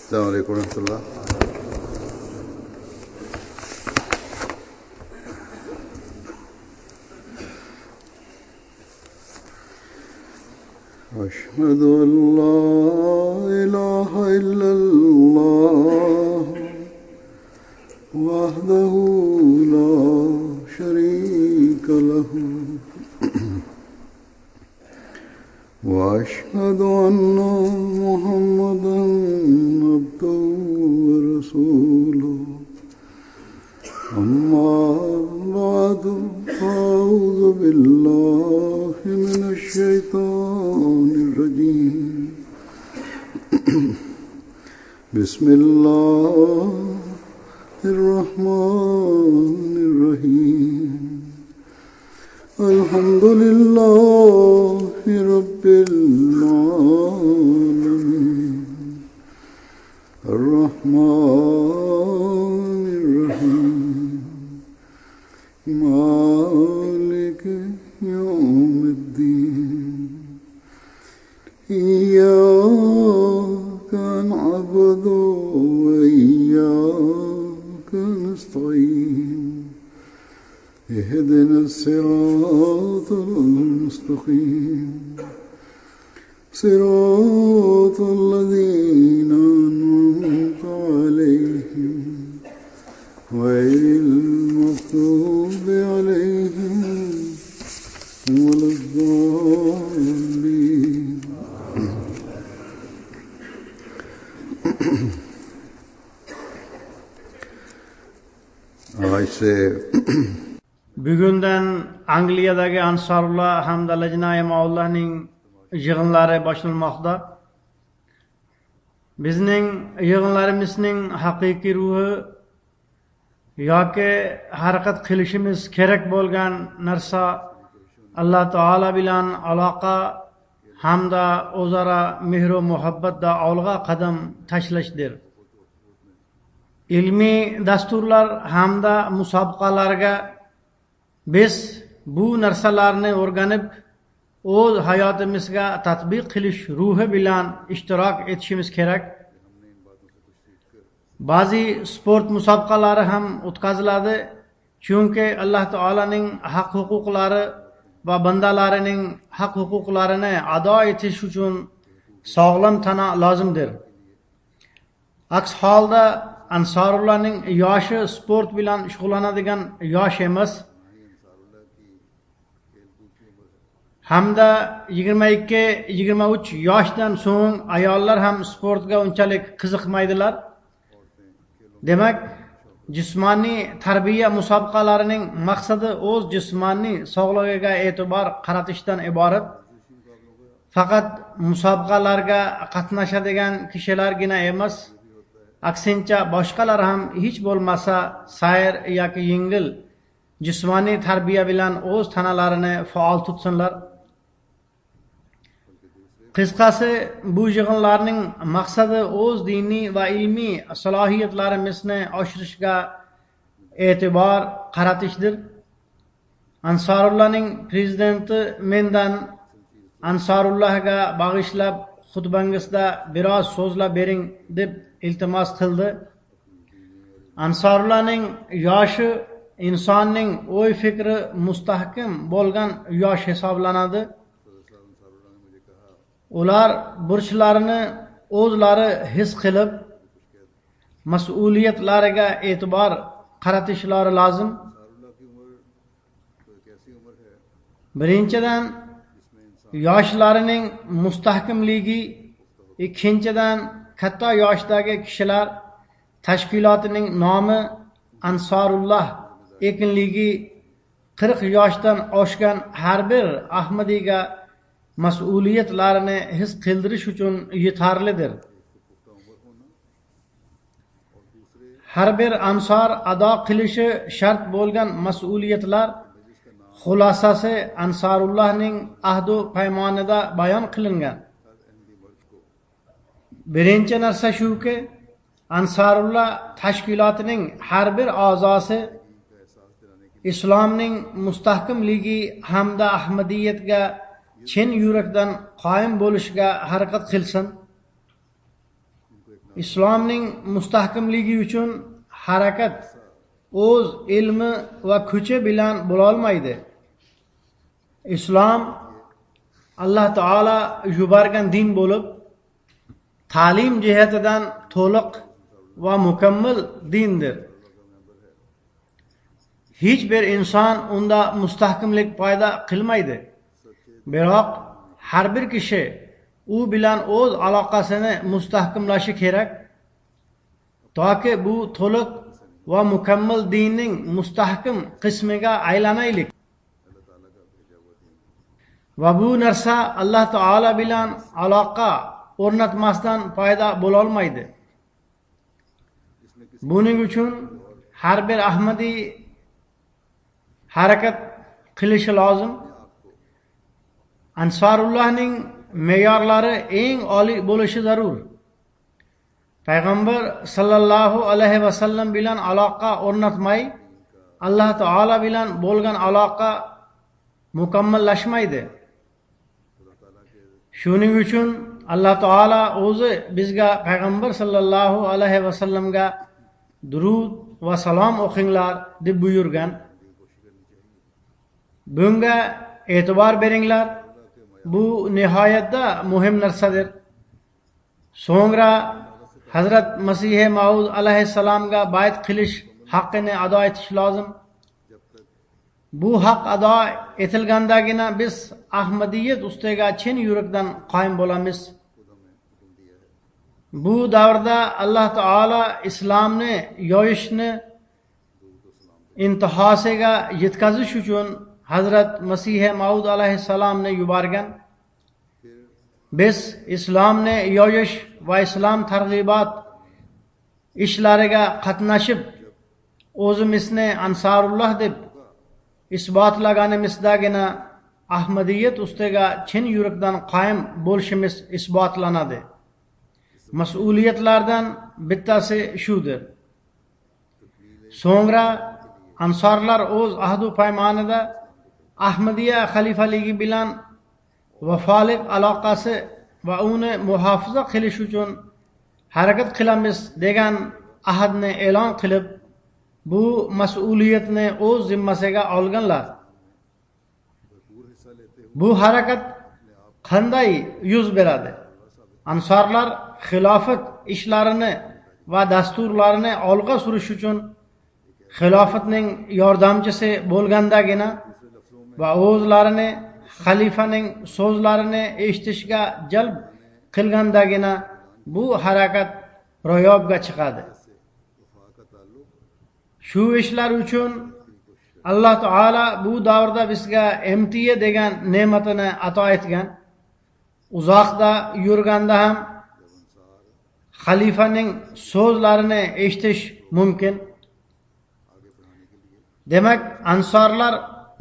Assalomu alaykum va rahmatulloh. أشهد أن لا إله إلا الله وحده لا شريك له وأشهد أن محمدا عبده ورسوله أما بعد فأعوذ بالله من الشيطان الرجيم بسم الله الرحمن الرحيم الحمد لله رب العالمين الرحمن الرحيم مالك يوم الدين إياك نعبد وإياك نستعين اهدنا الصراط المستقيم صراط الذين أنعمت عليهم غير المغضوب عليهم ولا الضالين. Bugundan Angliyadagi Ansorulloh hamda Lajnai Ma'ullohning yig'inlari boshlanmoqda. Bizning yig'inlarimizning haqiqiy ruhi yoki harakat qilishimiz kerak bo'lgan narsa Alloh taolo bilan aloqa hamda o'zaro mehr va muhabbatda olg'a qadam tashlashdir. Ilmiy dasturlar hamda musobaqalarga biz bu narsalarni o'rganib, o'z hayotimizga tatbiq qilish ruhi bilan ishtirok etishimiz kerak. Ba'zi sport musobaqalari ham o'tkaziladi, chunki Alloh taolaning haq huquqlari va bandalarining haq huquqlarini ado etish uchun sog'lom tana lozimdir. Aks holda Ansorullohning yoshi sport bilan shug'ullanadigan yosh emas. Hamda 22-23 yoshdan so'ng ayollar ham sportga unchalik qiziqmaydilar. Demak, jismoniy tarbiya musobaqalarining maqsadi o'z jismoniy sog'lig'iga e'tibor qaratishdan iborat. Faqat musobaqalarga qatnashadigan kishilargina emas, aksincha boshqalar ham hech bo'lmasa sayr yoki yengil jismoniy tarbiya bilan o'z tanalarini faol tutsinlar. Qisqasi, bu yig'inlarning maqsadi o'z diniy va ilmiy salohiyatlarimizni oshirishga e'tibor qaratishdir. Ansorullohning prezidenti mendan Ansorullohga bag'ishlab xutbangizda biroz so'zlab bering deb iltimos qildi. Ansorullohning yoshi insonning o'y fikri mustahkam bo'lgan yosh hisoblanadi. Ular burchlarini o'zlari his qilib, mas'uliyatlariga e'tibor qaratishlari lozim. Birinchidan, yoshlarining mustahkamligi, ikkinchidan, katta yoshdagi kishilar tashkilotining nomi Ansorulloh ekanligi 40 yoshdan oshgan har bir ahmadiyga mas'uliyatlarini his qildirish uchun yetarlidir. Har bir ansor ado qilishi shart bo'lgan mas'uliyatlar xulosasi Ansorullohning ahdu paymonida bayon qilingan. Birinchi narsa shuki, Ansorulloh tashkilotining har bir a'zosi islomning mustahkamligi hamda ahmadiyatga chin yurakdan qoyim bo'lishga harakat qilsin. islomning mustahkamligi uchun harakat o'z ilmi va kuchi bilan bo'lolmaydi. Islom Alloh taolo yuborgan din bo'lib, ta'lim jihatidan to'liq va mukammal dindir. Hech bir inson unda mustahkamlik paydo qilmaydi. Biroq har bir kishi u bilan o'z aloqasini mustahkamlashi kerak, toki bu to'liq va mukammal dinning mustahkam qismiga aylanaylik. Va bu narsa Alloh taolo bilan aloqa o'rnatmasdan paydo bo'lolmaydi. Buning uchun har bir ahmadiy harakat qilishi lozim. Ansorullahning me'yorlari eng oliy bo'lishi zarur. Payg'ambar sallallohu alayhi va sallam bilan aloqa o'rnatmay, Alloh taolo bilan bo'lgan aloqa mukammallashmaydi. Shuning uchun Alloh taolo o'zi bizga payg'ambar sallallohu alayhi va sallamga durud va salom o'qinglar deb buyurgan. Bunga e'tibor beringlar. Bu nihoyatda muhim narsadir. So'ngra Hazrat Masih Maud alayhissalomga bayt qilish haqqini ado etish lozim. Bu haq ado etilgandagina biz ahmadiyat ustiga chin yurakdan qoyim bo'lamiz. Bu davrda Alloh taolo islomni yoyishni intihosiga yetkazish uchun Hazrat Masih Maud alayhissalomni yuborgan. Biz islomni yoyish va islom targ'ibot ishlariga qatnashib, o'zimizni Ansorulloh deb isbotlaganimizdagina ahmadiyat ustiga chin yurakdan qoyim bo'lishimiz isbotlanadi. Mas'uliyatlardan bittasi shudir. So'ngra ansorlar o'z ahd va paymonida Ahmadiya xalifaligi bilan vafolik aloqasi va uni muhofaza qilish uchun harakat qilamiz degan ahdni e'lon qilib, bu mas'uliyatni o'z zimmasiga olganlar. Bu harakat qanday yuz beradi? Ansorlar xilofat ishlarini va dasturlarini olg'a surish uchun xilofatning yordamchisi bo'lgandagina va o'zlarini xalifaning so'zlarini eshitishga jalb qilgandagina bu harakat ro'yobga chiqadi. Shu ishlar uchun Alloh taolo bu davrda bizga imtiya degan ne'matini ato etgan. Uzoqda yurganda ham xalifaning so'zlarini eshitish mumkin. Demak, ansorlar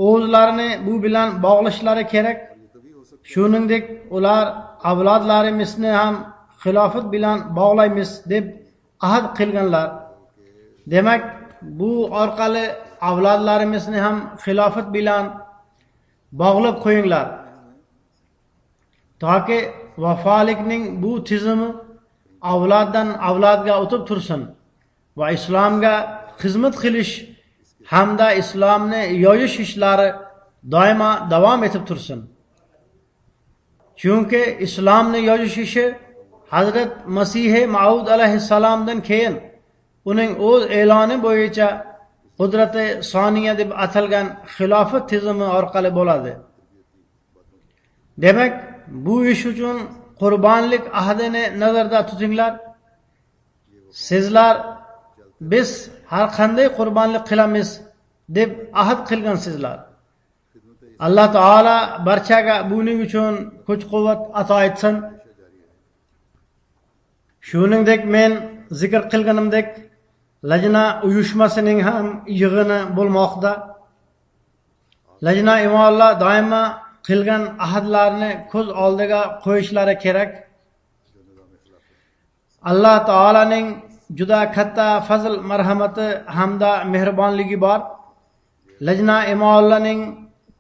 o'zlarini bu bilan bog'lashlari kerak. Shuningdek, ular avlodlarimizni ham xilofat bilan bog'laymiz deb ahd qilganlar. Demak, bu orqali avlodlarimizni ham xilofat bilan bog'lab qo'yinglar. Toki vafolikning bu tizimi avloddan avlodga o'tib tursin va islomga xizmat qilish hamda islomni yoyish ishlari doimo davom etib tursin. Chunki islomni yoyish ishi Hazrat Masih Maud alayhissalomdan keyin uning o'z e'loni bo'yicha qudrati soniya deb atalgan xilofat tizimi orqali bo'ladi. Demak, bu ish uchun qurbonlik ahdini nazarda tutinglar. Sizlar biz har qanday qurbonlik qilamiz deb ahd qilgansizlar. Alloh taolo barchaga buning uchun kuch-quvvat ato etsin. Shuningdek, men zikr qilganimdek lajna uyushmasining ham yig'ini bo'lmoqda. Lajna imomlar doimo qilgan ahdlarni ko'z oldiga qo'yishlari kerak. Alloh taolaning juda katta fazl marhamati hamda mehribonligi bor. Lajna imomlarning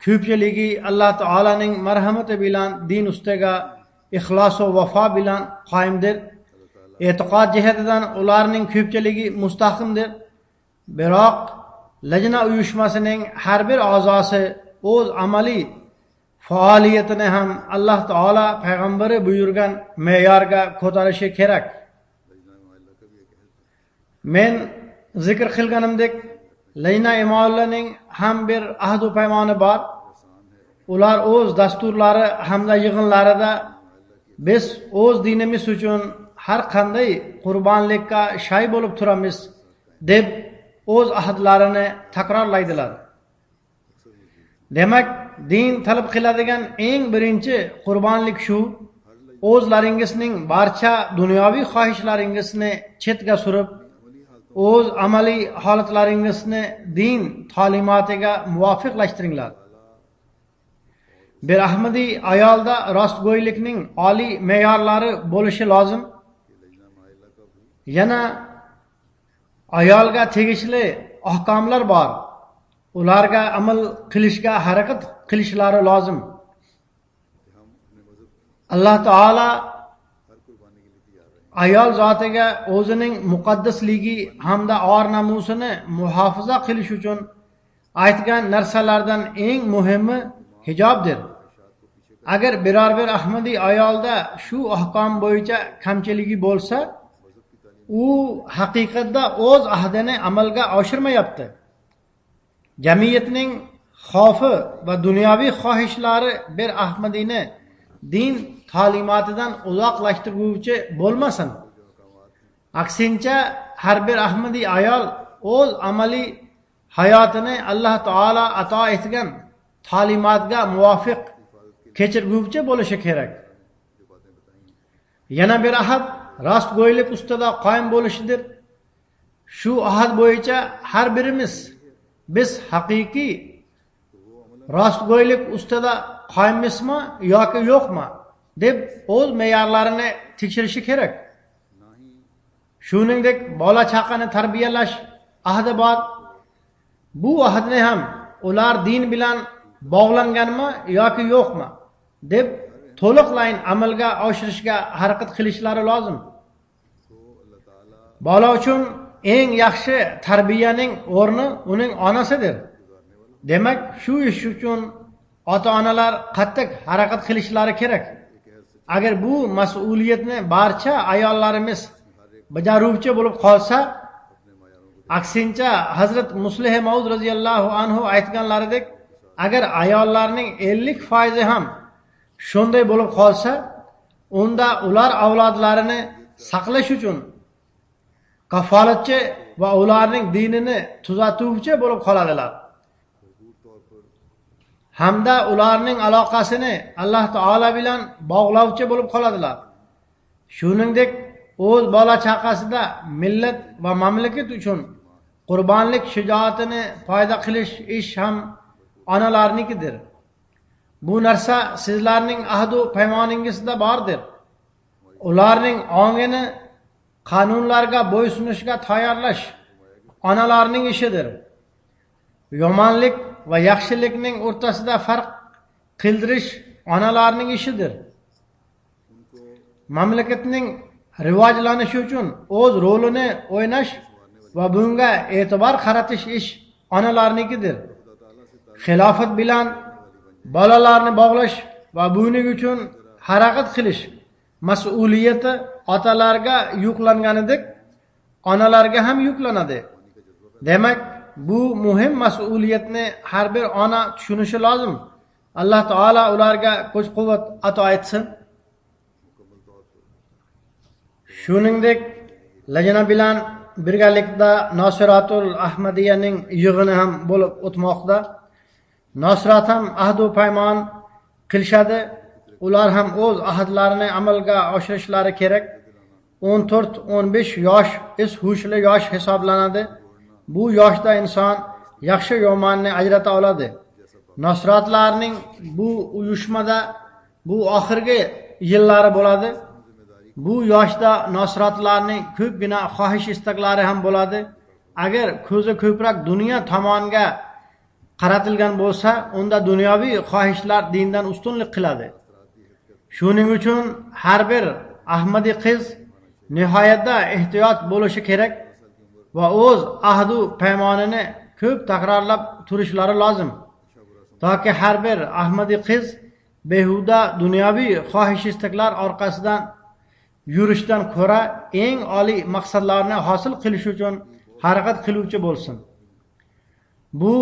ko'pchiligi Alloh taolaning marhamati bilan din ustiga ixlos va vafo bilan qoyimdir. e'tiqod jihatidan ularning ko'pchiligi mustahkamdir. Biroq lajna uyushmasining har bir a'zosi o'z amaliy faoliyatini ham Alloh taolo payg'ambari buyurgan me'yorga ko'tarishi kerak. Men zikr qilganimdek, lajna imollarining ham bir ahd va paymoni bor. Ular o'z dasturlari hamda yig'inlarida biz o'z dinimiz uchun har qanday qurbonlikka shay bo'lib turamiz deb o'z ahdlarini takrorlaydilar. Demak, din talab qiladigan eng birinchi qurbonlik shu: o'zlaringizning barcha dunyoviy xohishlaringizni chetga surib, o'z amaliy holatlaringizni din ta'limotiga muvofiqlashtiringlar. Bir ahmadiy ayolda rostgo'ylikning oliy me'yorlari bo'lishi lozim. Yana ayolga tegishli ahkomlar bor. Ularga amal qilishga harakat qilishlari lozim. Alloh taolo ayol zotiga o'zining muqaddasligi hamda or namusini muhofaza qilish uchun aytgan narsalardan eng muhimi hijobdir. Agar biror bir ahmadiy ayolda shu ahkom bo'yicha kamchiligi bo'lsa, u haqiqatda o'z ahdini amalga oshirmayapti. Jamiyatning xavfi va dunyoviy xohishlari bir ahmadiyni din ta'limotidan uzoqlashtiruvchi bo'lmasin. Aksincha, har bir ahmadiy ayol o'z amaliy hayotini Alloh taolo ato etgan ta'limotga muvofiq kechirguvchi bo'lishi kerak. Yana bir ahad rostgo'ylik ustida qoyim bo'lishidir. Shu ahad bo'yicha har birimiz biz haqiqiy rostgo'ylik ustida qoyimmismi yoki yo'qmi deb o'z me'yorlarini tekshirishi kerak. Shuningdek, bola chaqani tarbiyalash ahdi bor. Bu ahdni ham ular din bilan bog'langanmi yoki yo'qmi deb to'liqlayin amalga oshirishga harakat qilishlari lozim. Bola uchun eng yaxshi tarbiyaning o'rni uning onasidir. Demak, shu ish uchun ota-onalar qattiq harakat qilishlari kerak. Agar bu mas'uliyatni barcha ayollarimiz bajaruvchi bo'lib qolsa, aksincha Hazrat Muslih Maud roziyallohu anhu aytganlaridek, agar ayollarning 50% ham shunday bo'lib qolsa, unda ular avlodlarini saqlash uchun kafolatchi va ularning dinini tuzatuvchi bo'lib qoladilar. Hamda ularning aloqasini Alloh taolo bilan bog'lovchi bo'lib qoladilar. Shuningdek, o'z bola chaqasida millat va mamlakat uchun qurbonlik shijoatini foyda qilish ish ham onalarnikidir. Bu narsa sizlarning ahdu paymoningizda bordir. Ularning ongini qonunlarga bo'ysunishga tayyorlash onalarning ishidir. Yomonlik va yaxshilikning o'rtasida farq qildirish onalarning ishidir. Mamlakatning rivojlanishi uchun o'z rolini o'ynash va bunga e'tibor qaratish ish onalarnikidir. Xilofat bilan bolalarni bog'lash va buning uchun harakat qilish mas'uliyati otalarga yuklanganidek, onalarga ham yuklanadi. Demak, bu muhim mas'uliyatni har bir ona tushunishi lozim. Alloh taolo ularga kuch-quvvat ato etsin. Shuningdek, lajna bilan birgalikda Nosiratul Ahmadiyaning yig'ini ham bo'lib o'tmoqda. Nosirat ham ahd va paymon qilishadi. Ular ham o'z ahdlarini amalga oshirishlari kerak. 14-15 yosh hushli yosh hisoblanadi. Bu yoshda inson yaxshi yomonni ajrata oladi. Nosratlarning bu uyushmada bu oxirgi yillari bo'ladi. Bu yoshda nosratlarning ko'pgina xohish istaklari ham bo'ladi. Agar ko'zi ko'proq dunyo tomoniga qaratilgan bo'lsa, unda dunyoviy xohishlar dindan ustunlik qiladi. Shuning uchun har bir ahmadiy qiz nihoyatda ehtiyot bo'lishi kerak va o'z ahdu paymonini ko'p takrorlab turishlari lozim. Toki har bir Ahmadiy qiz behuda dunyoviy xohish istaklar orqasidan yurishdan ko'ra eng oliy maqsadlarni hosil qilish uchun harakat qiluvchi bo'lsin. Bu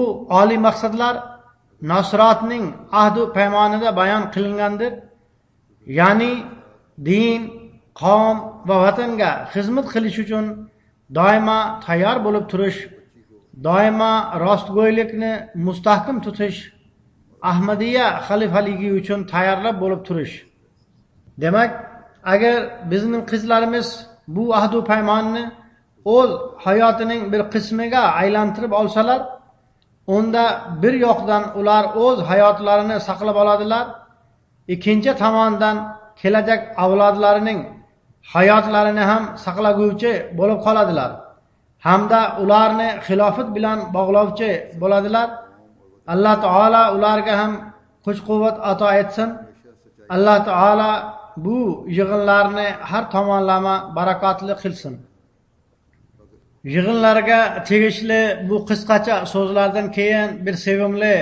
oliy maqsadlar Nasratning ahdu paymonida bayon qilingandir. Ya'ni din, qavm va vatanga xizmat qilish uchun doimo tayyor bo'lib turish, doimo rostgo'ylikni mustahkam tutish, Ahmadiyya xalifaligi uchun tayyorlab bo'lib turish. Demak, agar bizning qizlarimiz bu ahdu paymonni o'z hayotining bir qismiga aylantirib olsalar, unda bir yoqdan ular o'z hayotlarini saqlab oladilar, ikkinchi tomondan kelajak avlodlarining hayotlarini ham saqlaguvchi bo'lib qoladilar, hamda ularni xilofat bilan bog'lovchi bo'ladilar. Alloh taolo ularga ham kuch-quvvat ato etsin. Alloh taolo bu yig'inlarni har tomonlama barakotli qilsin. Yig'inlarga tegishli bu qisqacha so'zlardan keyin bir sevimli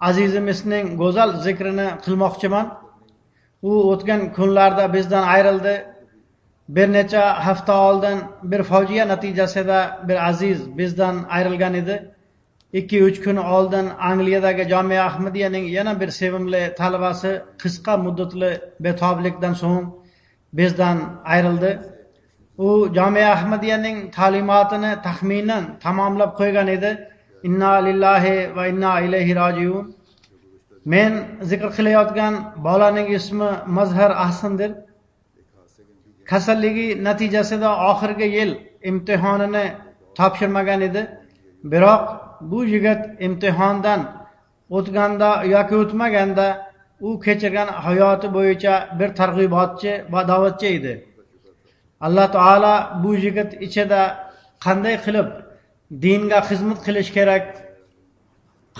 azizimizning go'zal zikrini qilmoqchiman. U o'tgan kunlarda bizdan ayrildi. Bir necha hafta oldin bir fojia natijasida bir aziz bizdan ayrilgan edi. 2-3 kun oldin Angliyadagi Jamiya Ahmadiyaning yana bir sevimli talabasi qisqa muddatli betoblikdan so'ng bizdan ayrildi. U Jamiya Ahmadiyaning ta'limotini taxminan tamomlab qo'ygan edi. Inna lillahi va inna ilayhi rojiun. Men zikr qilayotgan bolaning ismi Mazhar Ahsandir. Kasalligi natijasida oxirgi yil imtihonini topshirmagan edi. Biroq bu yigit imtihondan o'tganda yoki o'tmaganda u kechirgan hayoti bo'yicha bir targ'ibotchi va da'vatchi edi. Alloh taolo bu yigit ichida qanday qilib dinga xizmat qilish kerak,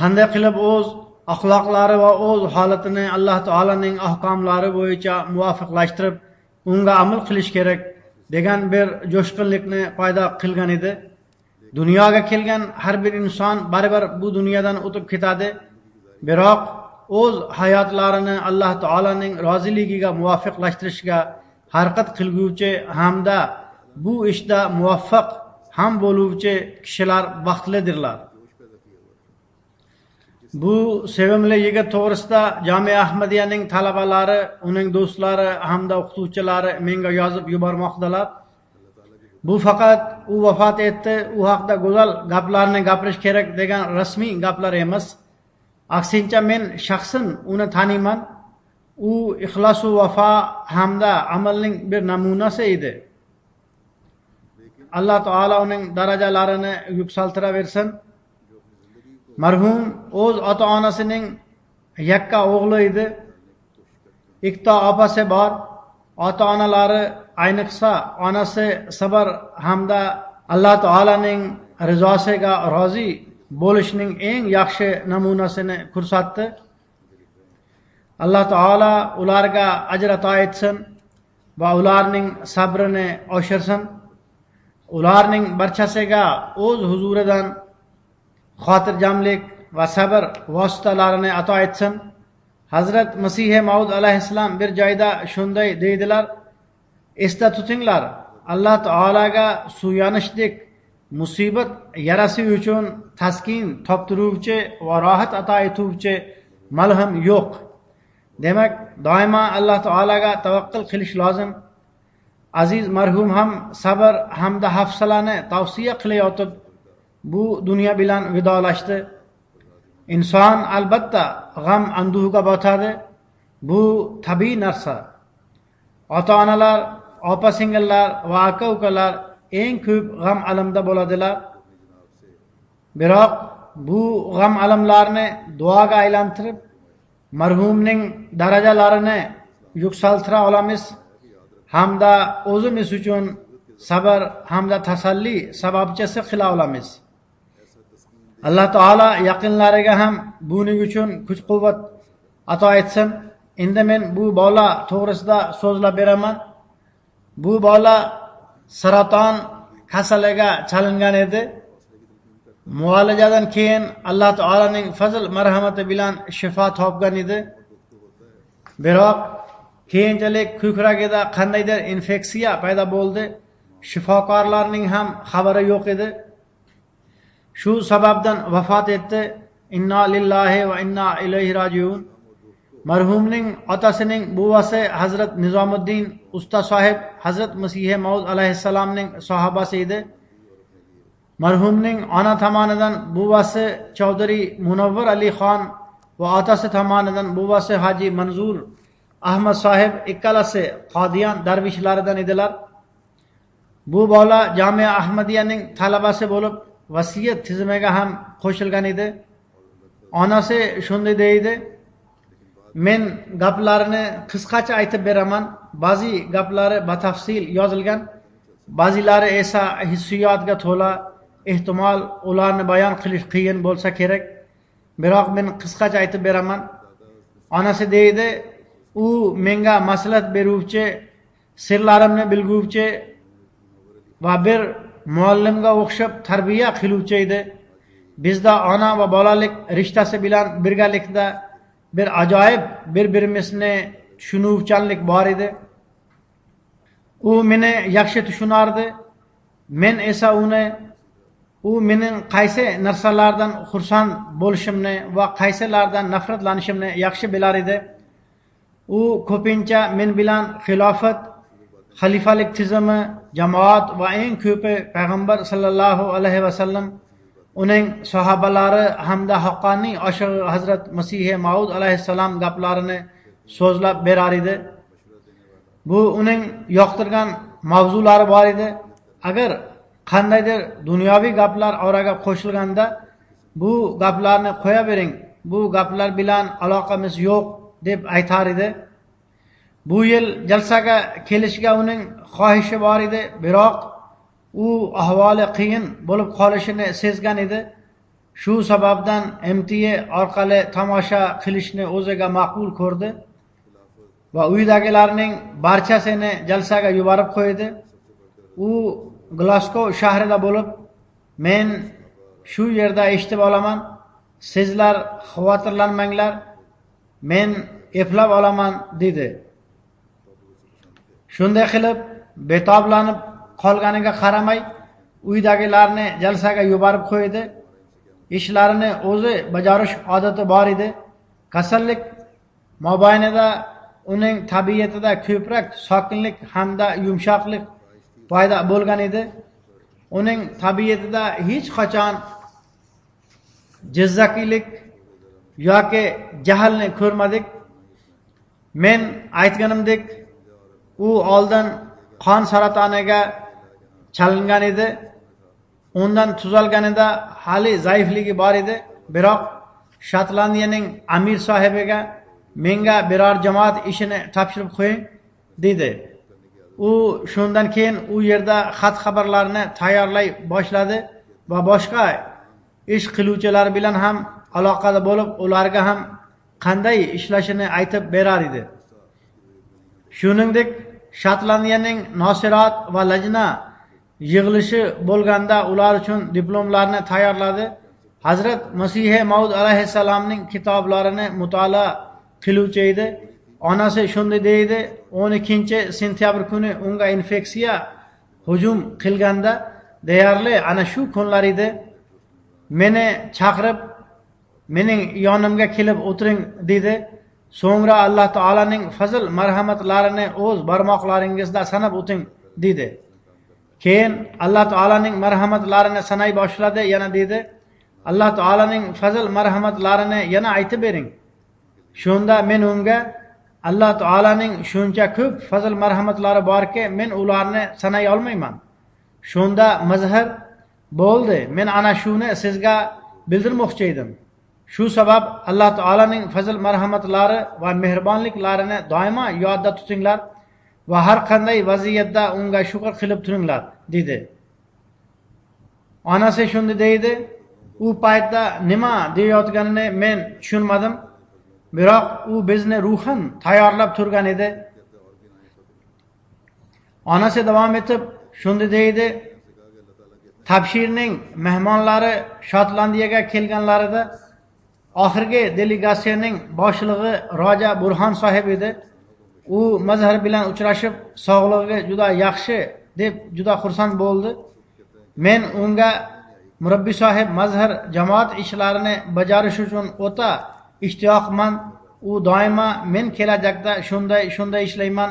qanday qilib o'z axloqlari va o'z holatini Alloh taolaning ahkomlari bo'yicha muvofiqlashtirib unga amal qilish kerak degan bir jo'shqinlikni paydo qilgan edi. Dunyoga kelgan har bir inson baribir bu dunyodan o'tib ketadi. Biroq o'z hayotlarini Alloh taolaning roziligiga muvofiqlashtirishga harakat qilguvchi hamda bu ishda muvaffaq ham bo'luvchi kishilar baxtlidirlar. Bu sevimli yigit to'g'risida Jamiya Ahmadiyaning talabalari, uning do'stlari hamda o'qituvchilari menga yozib yubormoqdalar. Bu faqat u vafot etdi, u haqida go'zal gaplarni gapirish kerak degan rasmiy gaplar emas. Aksincha men shaxsan uni taniyman. U ixlos va vafo hamda amalning bir namunasi edi. Alloh taolo uning darajalarini yuksaltiraversin. Marhum o'z ota-onasining yakka o'g'li edi. Ikkita opasi bor. Ota-onalari, ayniqsa onasi sabr hamda Alloh taolaning rizosiga rozi bo'lishning eng yaxshi namunasini ko'rsatdi. Alloh taolo ularga ajr ato etsin va ularning sabrini oshirsin. Ularning barchasiga o'z huzuridan xotirjamlik va sabr vositalarini ato etsin. Hazrat Masih Maud alayhissalom bir joyda shunday deydilar: esda tutinglar, Alloh taolaga suyanishlik musibat yarasi uchun taskin toptiruvchi va rohat ato etuvchi malham yo'q. Demak, doimo Alloh taolaga tavakkal qilish lozim. Aziz marhum ham sabr hamda hafsalani tavsiya qilayotib bu dunyo bilan vidolashdi. Inson albatta g'am anduhga botadi. Bu tabiiy narsa. Ota-onalar, opa-singillar va aka-ukalar eng ko'p g'am alamda bo'ladilar. Biroq bu g'am alamlarni duoga aylantirib marhumning darajalarini yuksaltira olamiz hamda o'zimiz uchun sabr hamda tasalli sababchisi qila olamiz. Alloh taolo yaqinlariga ham buning uchun kuch-quvvat ato etsin. Endi men bu bola to'g'risida so'zlab beraman. Bu bola saraton kasaliga chalingan edi. Muolajadan keyin Alloh taolaning fazl marhamati bilan shifo topgan edi. Biroq keyinchalik ko'kragida qandaydir infeksiya paydo bo'ldi. Shifokorlarning ham xabari yo'q edi. Shu sababdan vafot etdi. Inna lillahi va inna ilayhi rojiun. Marhumning otasining buvasi Hazrat Nizomiddin usta sohib Hazrat Masih Maud alayhissalomning sahobasi edi. Marhumning ona tomonidan buvasi Chaudhary Munawvar Ali Xon va otasi tomonidan buvasi Haji Manzur Ahmad sohib ikkalasi Qodiyon darvishlaridan edilar. Bu bola Jamia Ahmadiyaning talabasi bo'lib, vasiyat tizimiga ham qo'shilgan edi. Onasi shunday deydi: "Men gaplarini qisqacha aytib beraman. Ba'zi gaplari batafsil yozilgan, ba'zilari esa hissiyotga to'la. Ehtimol ularni bayon qilish qiyin bo'lsa kerak. Biroq men qisqacha aytib beraman." Onasi deydi: "U menga maslahat beruvchi, sirlarimni bilguvchi va bir muallimga o'xshab tarbiya qiluvchi edi. Bizda ona va bolalik rishtasi bilan birgalikda bir ajoyib bir-birimizni tushunuvchanlik bor edi. U meni yaxshi tushunardi. Men esa u mening qaysi narsalardan xursand bo'lishimni va qaysilardan nafratlanishimni yaxshi bilar edi. U ko'pincha men bilan xilofat, xalifalik tizimi, jamoat va eng ko'pi payg'ambar sallallohu alayhi vasallam, uning sahobalari hamda haqqoniy oshig'i Hazrat Masih Maud alayhissalom gaplarini so'zlab berar edi. Bu uning yoqtirgan mavzulari bor edi. Agar qandaydir dunyoviy gaplar oraga qo'shilganda, bu gaplarni qo'ya bering, bu gaplar bilan aloqamiz yo'q deb aytar edi. Bu yil jalsaga kelishga uning xohishi bor edi, biroq u ahvoli qiyin bo'lib qolishini sezgan edi. Shu sababdan MTA orqali tomosha qilishni o'ziga ma'qul ko'rdi va uydagilarning barchasini jalsaga yuborib qo'ydi. U Glasgow shahrida bo'lib, "Men shu yerda eshitib olaman, sizlar xavotirlanmanglar, men eplab olaman" dedi. Shunday qilib, betoblanib qolganiga qaramay, uydagilarni jalsaga yuborib qo'ydi. Ishlarini o'zi bajarish odati bor edi. Kasallik mobaynida uning tabiatida ko'proq sokinlik hamda yumshoqlik paydo bo'lgan edi. Uning tabiatida hech qachon jizzakilik yoki jahlni ko'rmadik. Men aytganimdek, u oldin qon saratoniga chalingan edi. Undan tuzalganida hali zaifligi bor edi. Biroq Shotlandiyaning amir sohibiga "Menga biror jamoat ishini topshirib qo'ying" dedi. U shundan keyin u yerda xat xabarlarni tayyorlay boshladi va boshqa ish qiluvchilar bilan ham aloqada bo'lib, ularga ham qanday ishlashini aytib berar edi. Shuningdek, Shotlandiyaning Nosirot va Lajna yig'ilishi bo'lganda ular uchun diplomlarni tayyorladi. Hazrat Masih Maud alayhissalomning kitoblarini mutolaa qiluvchi edi. Onasi shunday deydi: 12-sentyabr kuni unga infeksiya hujum qilganda, deyarli ana shu kunlar edi. Meni chaqirib, mening yonimga kelib o'tiring dedi. So'ngra Alloh taolaning fazl marhamatlarini o'z barmoqlaringizda sanab o'ting dedi. Keyin Alloh taolaning marhamatlarini sanay boshladi, yana dedi: Alloh taolaning fazl marhamatlarini yana aytib bering. Shunda men unga: Alloh taolaning shuncha ko'p fazl marhamatlari borki, men ularni sanay olmayman. Shunda mazhar bo'ldi. Men ana shuni sizga bildirmoqchi edim. Shu sabab Alloh taolaning fazl marhamatlari va mehribonliklarini doimo yodda tutinglar va har qanday vaziyatda unga shukr qilib turinglar dedi. Onasi shunday deydi: u paytda nima deyotganini men tushunmadim. Biroq u bizni ruhan tayyorlab turgan edi. Onasi davom etib shunda deydi, tabshirning mehmonlari Shotlandiyaga kelganlarida oxirgi delegatsiyaning boshlig'i Roja Burxon sohib edi. U Mazhar bilan uchrashib, sog'lig'iga juda yaxshi deb juda xursand bo'ldi. Men unga murabbiy sohib Mazhar jamoat ishlarini bajarish uchun o'ta ishtiyoqman. U doimo men kelajakda shunday ishlayman,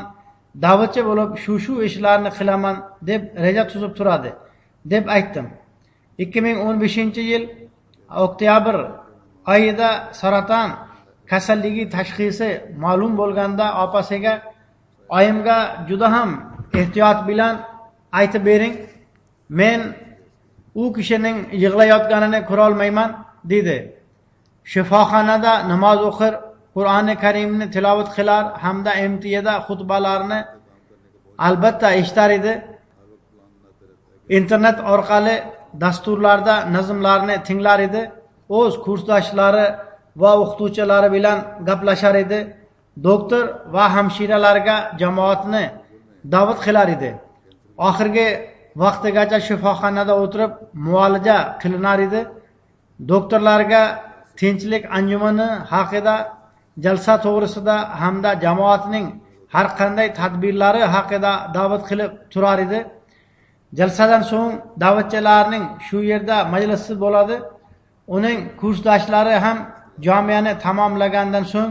da'vatchi bo'lib shu ishlarni qilaman deb reja tuzib turadi deb aytdim. 2015-yil oktyabr oyida saraton kasalligi tashxisi ma'lum bo'lganda opasiga, oyimga juda ham ehtiyot bilan aytib bering, men u kishining yig'layotganini ko'ra olmayman dedi. Shifoxonada namoz o'qir, Qur'oni Karimni tilovat qilar hamda MTAda xutbalarni albatta eshitar edi. Internet orqali dasturlarda nazmlarni tinglar edi. O'z kursdoshlari va o'qituvchilari bilan gaplashar edi. Doktor va hamshiralarga jamoatni da'vat qilar edi. Oxirgi vaqtigacha shifoxonada o'tirib muolaja qilinar edi. Doktorlarga tinchlik anjumani haqida, jalsa to'g'risida hamda jamoatning har qanday tadbirlari haqida da'vat qilib turar edi. Jalsadan so'ng da'vatchilarning shu yerda majlisi bo'ladi. Uning kursdoshlari ham jamiyani tamomlagandan so'ng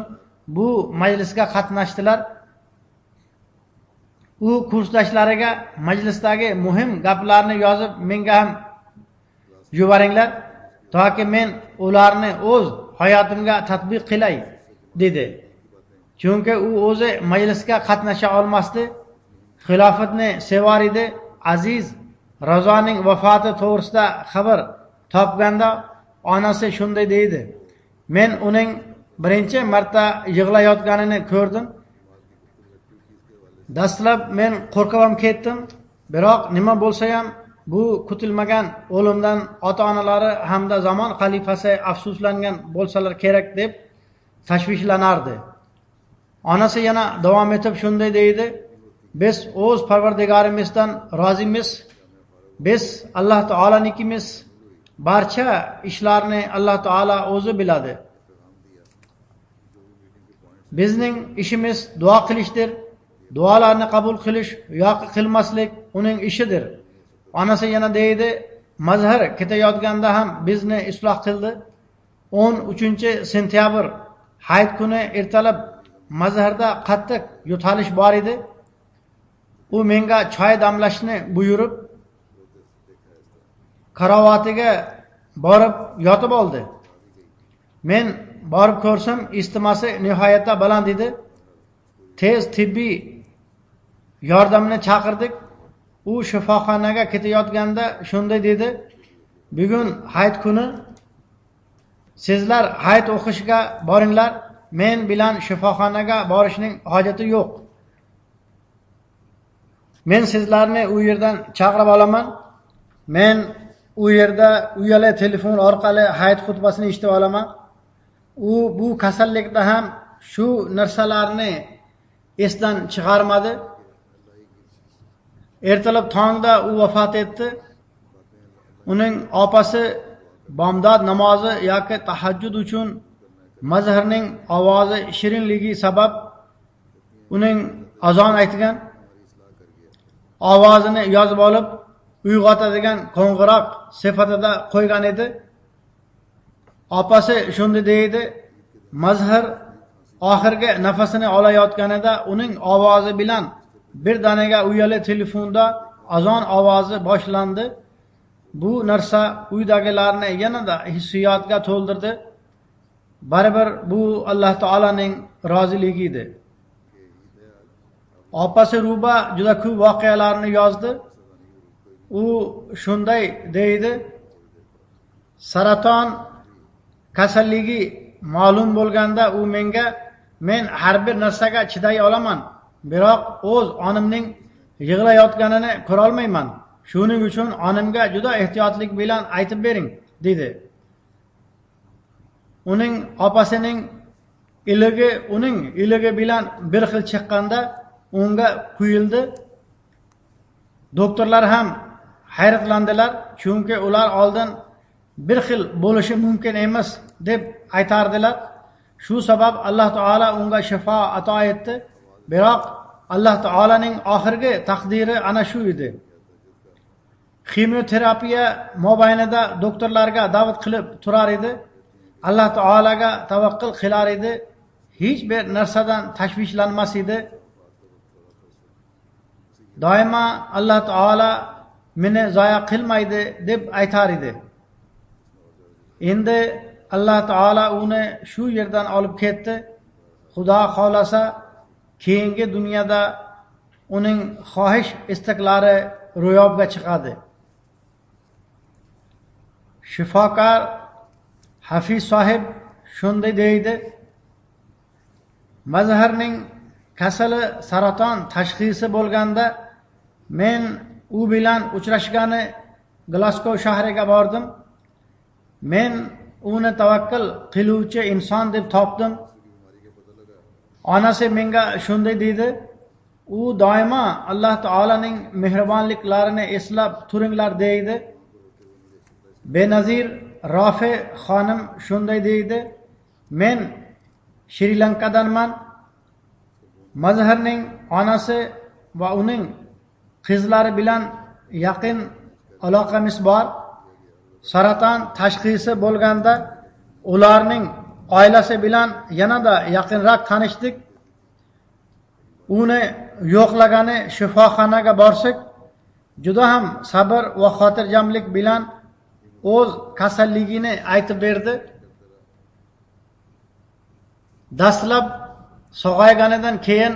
bu majlisga qatnashdilar. U kursdoshlariga majlisdagi muhim gaplarni yozib menga ham yuboringlar, toki men ularni o'z hayotimga tatbiq qilay dedi. Chunki u o'zi majlisga qatnasha olmasdi. Xilofatni sevar edi. Aziz Razoning vafoti to'g'risida xabar topganda onasi shunday deydi: men uning birinchi marta yig'layotganini ko'rdim. Dastlab men qo'rqib ketdim, biroq nima bo'lsa ham bu kutilmagan o'limdan ota-onalari hamda zamon xalifasi afsuslangan bo'lsalar kerak deb tashvishlanardi. Onasi yana davom etib shunday deydi: biz o'z Parvardigorimizdan rozimiz. Biz Alloh taolanikimiz. Barcha ishlarni Alloh taolo o'zi biladi. Bizning ishimiz duo qilishdir. Duolarni qabul qilish yoki qilmaslik uning ishidir. Onasi yana deydi: Mazhar ketayotganda ham bizni isloh qildi. 13-sentyabr hayit kuni ertalab Mazharda qattiq yo'talish bor edi. U menga choy damlashni buyurib, karavatiga borib yotib oldi. Men borib ko'rsam, istimasi nihoyatda baland edi. Tez tibbiy yordamni chaqirdik. U shifoxonaga ketayotganda shunday dedi: bugun hayit kuni, sizlar hayit o'qishga boringlar. Men bilan shifoxonaga borishning hojati yo'q. Men sizlarni u yerdan chaqirib olaman. Men u yerda uyali telefon orqali hayit xutbasini eshitib olaman. U bu kasallikda ham shu narsalarni esdan chiqarmadi. Ertalab tongda u vafot etdi. Uning opasi bomdod namozi yoki tahajjud uchun Mazharning ovozi shirinligi sabab uning azon aytgan ovozini yozib olib uyg'otadigan qo'ng'iroq sifatida qo'ygan edi. Opasi shunday deydi: Mazhar oxirgi nafasini olayotganida uning ovozi bilan bir danaga uyali telefonda azon ovozi boshlandi. Bu narsa uydagilarni yanada hissiyotga to'ldirdi. Baribir bu Alloh taolaning roziligi edi. Opasi Ruba juda ko'p voqealarni yozdi. U shunday deydi: saraton kasalligi ma'lum bo'lganda u menga, men har bir narsaga chiday olaman, biroq o'z onamning yig'layotganini ko'ra olmayman. Shuning uchun onamga juda ehtiyotlik bilan aytib bering dedi. Uning opasining iligi bilan bir xil chiqqanda unga quyildi. Doktorlar ham hayratlandilar, chunki ular oldin bir xil bo'lishi mumkin emas deb aytardilar. Shu sabab Alloh taolo unga shifo ato etdi. Biroq Alloh taolaning oxirgi taqdiri ana shu edi. Kimyoterapiya mobaynida doktorlarga da'vat qilib turar edi. Alloh taolaga tavakkul qilar edi. Hech bir narsadan tashvishlanmas edi. Doimo Alloh taolo meni zoya qilmaydi deb aytar edi. Endi Alloh taolo uni shu yerdan olib ketdi. Xudo xolasa keyingi dunyoda uning xohish istaklari ro'yobga chiqadi. Shifokor Hafiz sohib shunday deydi: Mazharning kasali saraton tashxisi bo'lganda men u bilan uchrashgani Glasgow shahriga bordim. Men uni tavakkul qiluvchi inson deb topdim. Onasi menga shunday dedi: u doimo Alloh taolaning mehribonliklarini eslab turinglar deydi. Benazir Rafi xonim shunday deydi: men Shri Lankadanman. Mazharning onasi va uning qizlari bilan yaqin aloqamiz bor. Saraton tashxisi bo'lganda ularning oilasi bilan yanada yaqinroq tanishdik. Uni yo'qlagani shifoxonaga borsak, juda ham sabr va xotirjamlik bilan o'z kasalligini aytib berdi. Dastlab sog'ayganidan keyin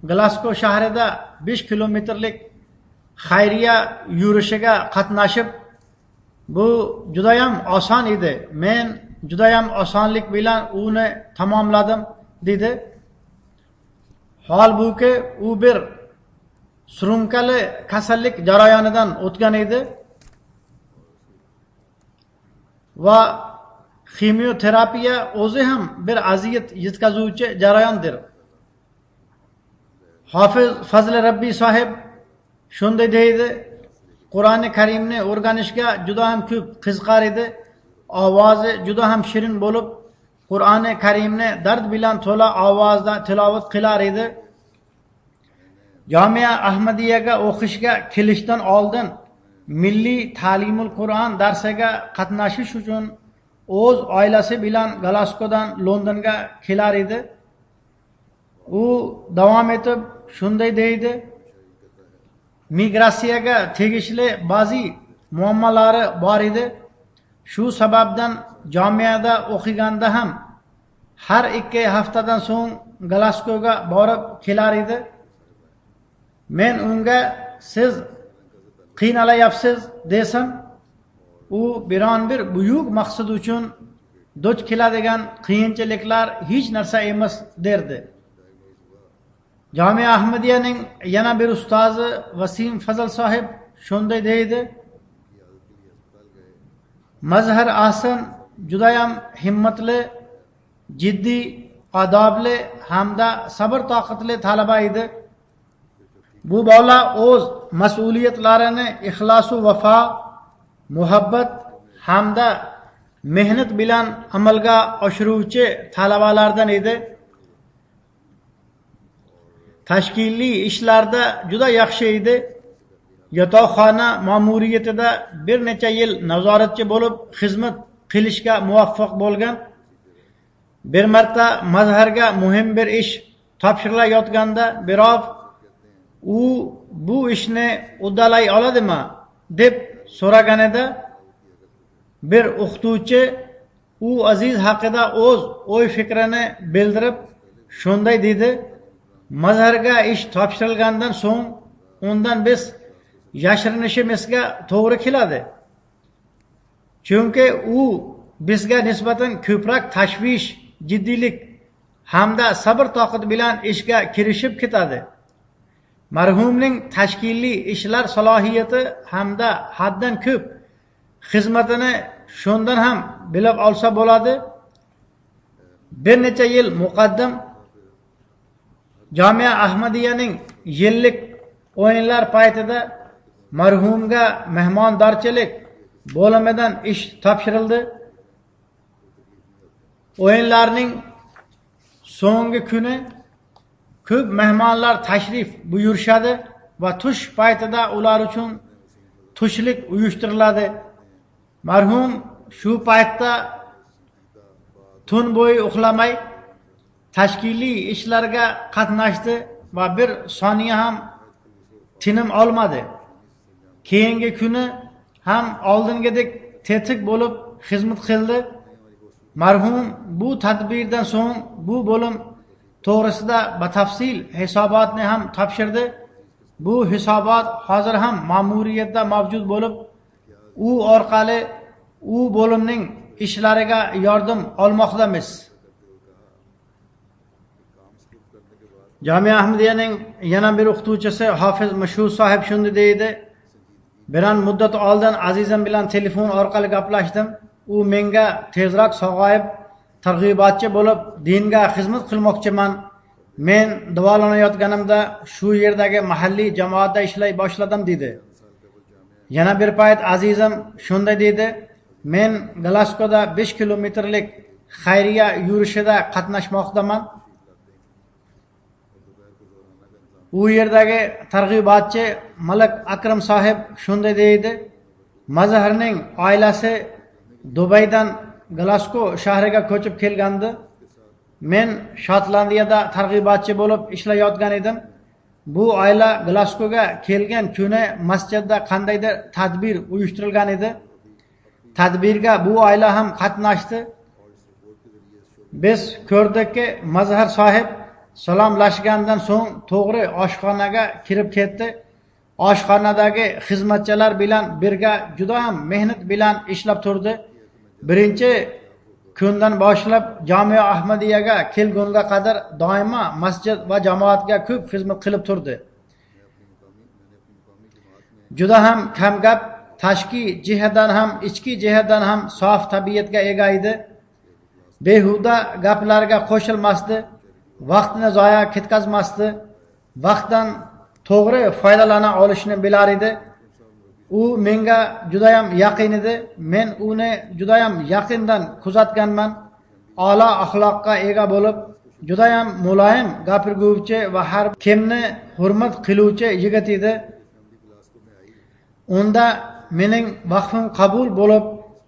Glasgow shahrida 5 kilometrlik xayriya yurishiga qatnashib, bu juda ham oson edi. Men juda ham osonlik bilan uni tamomladim dedi. Holbuki u bir surunkali kasallik jarayonidan o'tgan edi va kimyoterapiya o'zi ham bir aziyat yetkazuvchi jarayondir. Hafiz Fazli Rabbiy sohib shunday deydi: Qur'oni Karimni o'rganishga juda ham ko'p qiziqar edi. Ovozi juda ham shirin bo'lib, Qur'oni Karimni dard bilan to'la ovozda tilovat qilar edi. Jamia Ahmadiyaga o'qishga kelishdan oldin Milliy ta'limul Qur'on darsiga qatnashish uchun o'z oilasi bilan Glasgowdan Londonga kelar edi. U davom etib shunday deydi: migratsiyaga tegishli ba'zi muammolari bor edi. Shu sababdan jamiyada o'qiganda ham har 2 haftadan so'ng Glasgowga borib kelar edi. Men unga siz qiynalayapsiz desam, u biron bir buyuk maqsad uchun duch keladigan qiyinchiliklar hech narsa emas derdi. Jamia Ahmadiyaning yana bir ustozi Vasim Fazal sohib shunday deydi: Mazhar Ahsan judayam himmatli, jiddiy, adobli hamda sabr toqatli talaba edi. Bu bola o'z mas'uliyatlarini ixlos va vafo, muhabbat hamda mehnat bilan amalga oshiruvchi talabalardan edi. Tashkiliy ishlarda juda yaxshi edi. Yotoqxona ma'muriyatida bir necha yil nazoratchi bo'lib xizmat qilishga muvaffaq bo'lgan. Bir marta mazharga muhim bir ish topshirilayotganda birov u bu ishni uddalay oladimi deb so'raganida, bir o'qituvchi u aziz haqida o'z o'y fikrini bildirib shunday dedi: mazharga ish topshirilgandan so'ng undan biz yashirinishimizga to'g'ri keladi. Chunki u bizga nisbatan ko'proq tashvish, jiddiylik hamda sabr toqat bilan ishga kirishib ketadi. Marhumning tashkiliy ishlar salohiyati hamda haddan ko'p xizmatini shundan ham bilib olsa bo'ladi. Bir necha yil muqaddam Jamia Ahmadiyaning yillik o'yinlar paytida marhumga mehmondorchilik bo'limidan ish topshirildi. O'yinlarning so'nggi kuni ko'p mehmonlar tashrif buyurishadi va tush paytida ular uchun tushlik uyushtiriladi. Marhum shu paytda tun bo'yi uxlamay tashkiliy ishlarga qatnashdi va bir soniya ham tinim olmadi. Keyingi kuni ham oldingidek tetik bo'lib xizmat qildi. Marhum bu tadbirdan so'ng bu bo'lim to'g'risida batafsil hisobotni ham topshirdi. Bu hisobot hozir ham ma'muriyatda mavjud bo'lib, u orqali u bo'limning ishlariga yordam olmoqdamiz. Jamia Ahmadiyaning yana bir o'qituvchisi Hofiz Mashhur sohib shunday deydi: "Biran muddat oldin azizim bilan telefon orqali gaplashdim. U menga tezroq sog'ayib, targ'ibotchi bo'lib, dinga xizmat qilmoqchiman. Men davolanayotganimda shu yerdagi mahalliy jamoatda ishlay boshladim" dedi. Yana bir payt azizim shunday dedi: "Men Glasgowda 5 kilometrlik xayriya yurishida qatnashmoqdaman. U yerdagi targ'ibotchi Malik Akram sohib shunday deydi: Mazharning oilasi Dubaydan Glasgow shahriga ko'chib kelgandi. Men Shotlandiyada targ'ibotchi bo'lib ishlayotgan edim. Bu oila Glasgowga kelgan kuni masjidda qandaydir tadbir uyushtirilgan edi. Tadbirga bu oila ham qatnashdi. Biz ko'rdikki, Mazhar sohib salomlashgandan so'ng to'g'ri oshxonaga kirib ketdi. Oshxonadagi xizmatchilar bilan birga juda ham mehnat bilan ishlab turdi. Birinchi kundan boshlab Jamia Ahmadiyaga kelgunga qadar doimo masjid va jamoatga ko'p xizmat qilib turdi. Juda ham kamgap, tashqi jihatdan ham ichki jihatdan ham sof tabiatga ega edi. Behuda gaplarga qo'shilmasdi, vaqtni zoya ketkazmasdi, vaqtdan to'g'ri foydalana olishni bilar edi. U menga juda ham yaqin edi. Men uni juda ham yaqindan kuzatganman. A'lo axloqqa ega bo'lib, juda ham muloyim gapirguvchi va har kimni hurmat qiluvchi yigit edi. Unda mening vaqfim qabul bo'lib,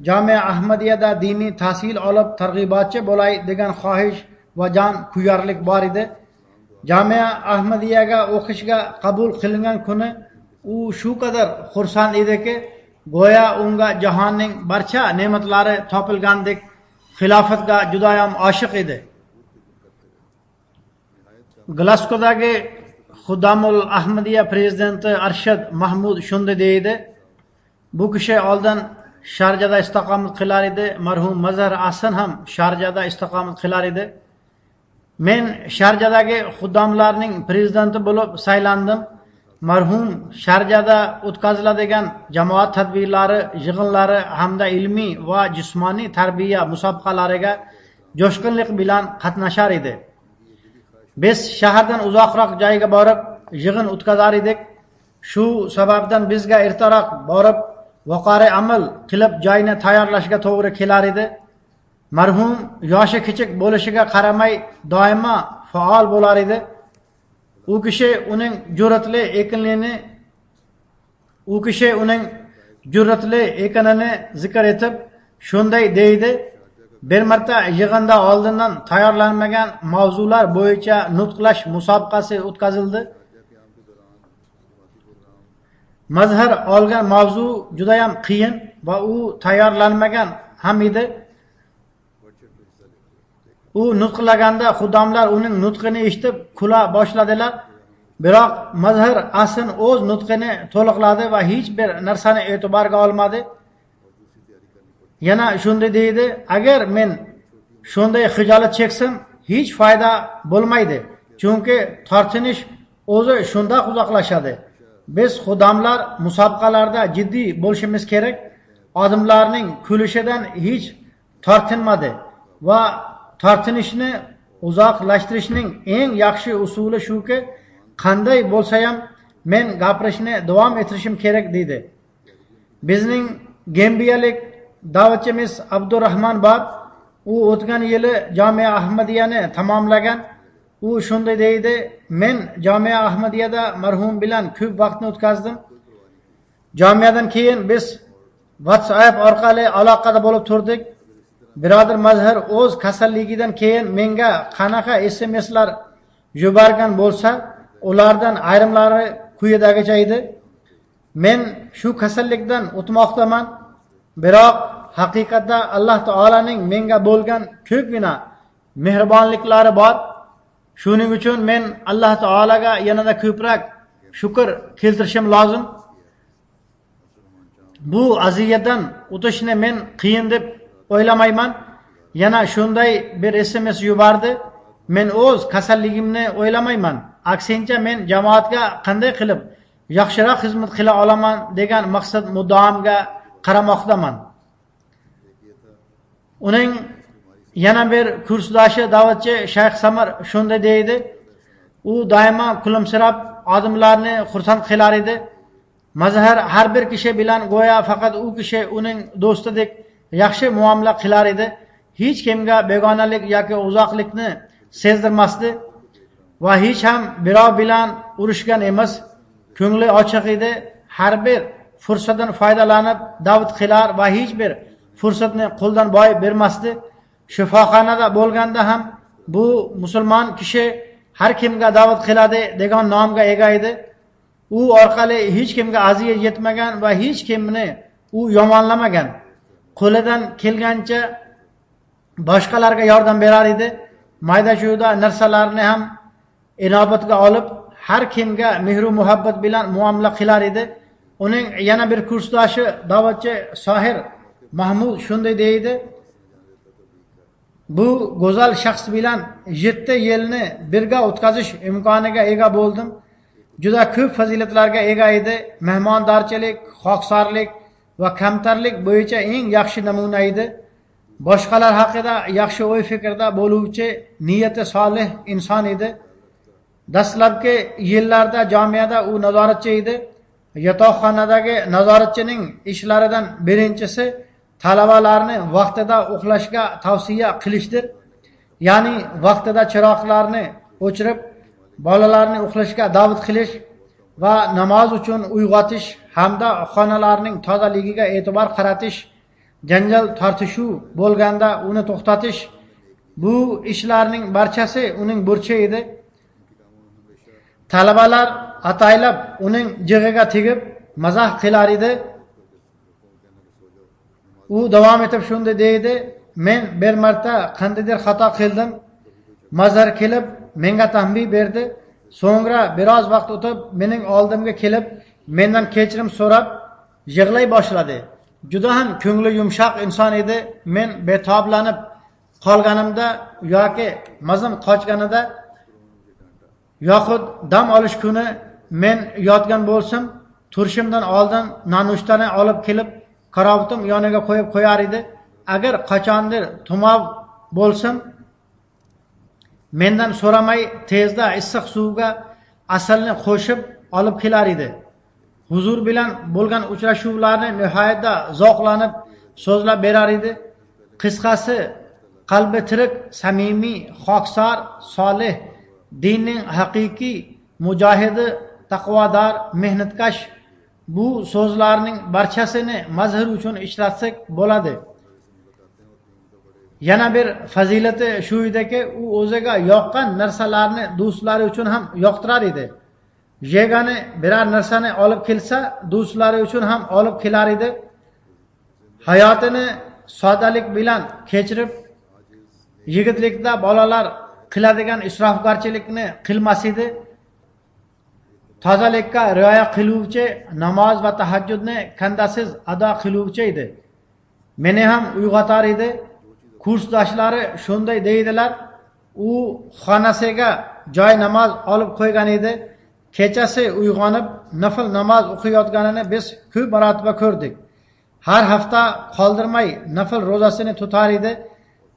Jamia Ahmadiyada diniy tahsil olib targ'ibotchi bo'lay degan xohish va jon kuyarlik bor edi. Jamia Ahmadiyaga o'qishga qabul qilingan kuni u shu qadar xursand ediki, go'yo unga jahonning barcha ne'matlari topilgandek xilofatga juda ham oshiq edi. Glasgowdagi Xudamul Ahmadiya prezidenti Arshad Mahmud shunday deydi: "Bu kishi oldin Sharjada istiqomat qilar edi. Marhum Mazhar Asan ham Sharjada istiqomat qilar edi. Men Sharjadagi xudamlarning prezidenti bo'lib saylandim. Marhum Sharjada o'tkaziladigan jamoat tadbirlari, yig'inlari hamda ilmiy va jismoniy tarbiya musobaqalariga jo'shqinlik bilan qatnashar edi. Biz shahardan uzoqroq joyga borib yig'in o'tkazar edik. Shu sababdan bizga ertaroq borib vaqori amal qilib joyni tayyorlashga to'g'ri kelar edi. Marhum yoshi kichik bo'lishiga qaramay doimo faol bo'lar edi. U kishi uning jur'atli ekanini zikr etib shunday deydi: "Bir marta yig'inda oldindan tayyorlanmagan mavzular bo'yicha nutqlash musobaqasi o'tkazildi. Mazhar olgan mavzu juda ham qiyin va u tayyorlanmagan ham edi. U nutqlaganda xudamlar uning nutqini eshitib kula boshladilar. Biroq Mazhar Asan o'z nutqini to'liqladi va hech bir narsani e'tiborga olmadi. Yana shunday deydi: "Agar men shunday xijolat cheksam, hech foyda bo'lmaydi. Chunki tortinish o'zi shunda uzoqlashadi. Biz xudamlar musobaqalarda jiddiy bo'lishimiz kerak. Odamlarning kulishidan hech tortinmadi va tortinishni uzoqlashtirishning eng yaxshi usuli shuki, qanday bo'lsa ham men gapirishni davom ettirishim kerak deydi. Bizning gambiyalik da'vatchimiz Abdurrahman bor, u o'tgan yili Jamia Ahmadiyani tamomlagan. U shunday deydi: men Jamia Ahmadiyada marhum bilan ko'p vaqtni o'tkazdim. Jamiyadan keyin biz WhatsApp orqali aloqada bo'lib turdik. Birodar Mazhar o'z kasalligidan keyin menga qanaqa SMSlar yuborgan bo'lsa, ulardan ayrimlari quyidagicha edi: men shu kasallikdan o'tmoqdaman, biroq haqiqatda Alloh taolaning menga bo'lgan ko'pgina mehribonliklari bor. Shuning uchun men Alloh taolaga yanada ko'proq shukr keltirishim lozim. Bu aziyatdan o'tishni men qiyin deb o'ylamayman. Yana shunday bir SMS yubordi: men o'z kasalligimni o'ylamayman, aksincha men jamoatga qanday qilib yaxshiroq xizmat qila olaman degan maqsad muddaomga qaramoqdaman. Uning yana bir kursdoshi da'vatchi Shayx Samar shunday deydi: u doimo kulimsirab odamlarni xursand qilar edi. Mazhar har bir kishi bilan go'yo faqat u kishi uning do'stidek yaxshi muomala qilar edi. Hech kimga begonalik yoki uzoqlikni sezdirmasdi va hech ham birov bilan urushgan emas. Ko'ngli ochiq edi. Har bir fursatdan foydalanib da'vat qilar va hech bir fursatni qo'ldan boy bermasdi. Shifoxonada bo'lganda ham bu musulmon kishi har kimga da'vat qiladi degan nomga ega edi. U orqali hech kimga aziyat yetmagan va hech kimni u yomonlamagan. Qo'lidan kelgancha boshqalarga yordam berar edi. Mayda-chuyda narsalarni ham inobatga olib, har kimga mehr va muhabbat bilan muomala qilar edi. Uning yana bir kursdoshi da'vatchi Sohir Mahmud shunday deydi: bu go'zal shaxs bilan 7 yilni birga o'tkazish imkoniga ega bo'ldim. Juda ko'p fazilatlarga ega edi. Mehmondorchilik, xoqsorlik va kamtarlik bo'yicha eng yaxshi namuna edi. Boshqalar haqida yaxshi o'y fikrda bo'luvchi, niyati solih inson edi. Dastlabki yillarda jamiyada u nazoratchi edi. Yotoqxonadagi nazoratchining ishlaridan birinchisi talabalarni vaqtida uxlashga tavsiya qilishdir. Ya'ni vaqtida chiroqlarni o'chirib, bolalarni uxlashga da'vat qilish va namoz uchun uyg'otish hamda xonalarning tozaligiga e'tibor qaratish, janjal tortishuv bo'lganda uni to'xtatish, bu ishlarning barchasi uning burchi edi. Talabalar ataylab uning jig'iga tegib mazax qilar edi. U davom etib shunday deydi: men bir marta qandaydir xato qildim. Mazhar kelib menga tanbih berdi. So'ngra biroz vaqt o'tib mening oldimga kelib mendan kechirim so'rab yig'lay boshladi. Juda ham ko'ngli yumshoq inson edi. Men betoblanib qolganimda yoki mazam qochganida yoxud dam olish kuni men yotgan bo'lsam, turishimdan oldin nonushtaini olib kelib karovutim yoniga qo'yib qo'yar edi. Agar qachondir tumov bo'lsam, mendan so'ramay tezda issiq suvga asalni qo'shib olib kelar edi. Huzur bilan bo'lgan uchrashuvlarni nihoyatda zavqlanib so'zlab berar edi. Qisqasi, qalbi tirik, samimiy, xoqsor, solih, dinning haqiqiy mujohidi, taqvodor, mehnatkash. Bu so'zlarning barchasini mazhar uchun ishlatsak bo'ladi. Yana bir fazilati shu ediki, u o'ziga yoqqan narsalarni do'stlari uchun ham yoqtirar edi. Yegani biror narsani olib kelsa, do'stlari uchun ham olib kelar edi. Hayotini soddalik bilan kechirib, yigitlikda bolalar qiladigan isrofgarchilikni qilmas edi. Tozalikka rioya qiluvchi, namoz va tahajjudni kandasiz ado qiluvchi edi. Meni ham uyg'otar edi. Kursdoshlari shunday deydilar: u xonasiga joy namoz olib qo'ygan edi. Kechasi uyg'onib nafl namoz o'qiyotganini biz ko'p marotaba ko'rdik. Har hafta qoldirmay nafl ro'zasini tutar edi.